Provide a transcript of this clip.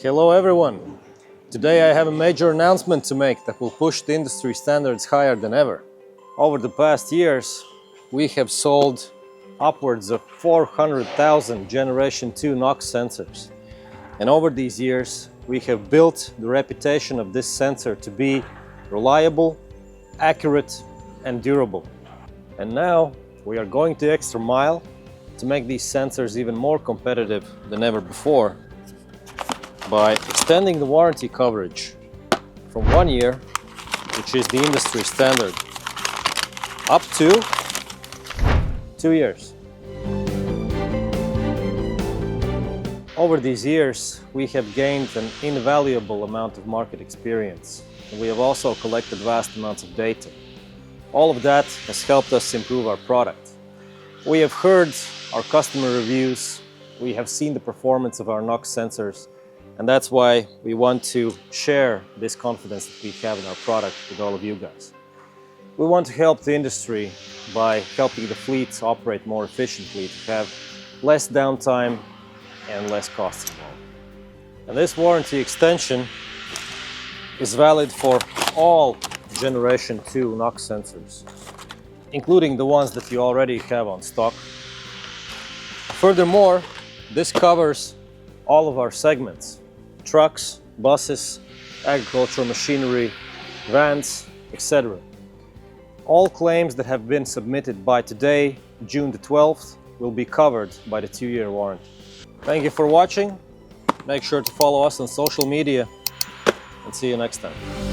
Hello everyone! Today I have a major announcement to make that will push the industry standards higher than ever. Over the past years, we have sold upwards of 400,000 Generation 2 NOx sensors. And over these years, we have built the reputation of this sensor to be reliable, accurate, and durable. And now we are going the extra mile to make these sensors even more competitive than ever before by extending the warranty coverage from 1 year, which is the industry standard, up to 2 years. Over these years, we have gained an invaluable amount of market experience, and we have also collected vast amounts of data. All of that has helped us improve our product. We have heard our customer reviews, we have seen the performance of our NOx sensors, and that's why we want to share this confidence that we have in our product with all of you guys. We want to help the industry by helping the fleets operate more efficiently, to have less downtime and less costs involved. And this warranty extension is valid for all Generation 2 NOx sensors, including the ones that you already have on stock. Furthermore, this covers all of our segments: trucks, buses, agricultural machinery, vans, etc. All claims that have been submitted by today, June the 12th, will be covered by the 2-year warranty. Thank you for watching. Make sure to follow us on social media, and see you next time.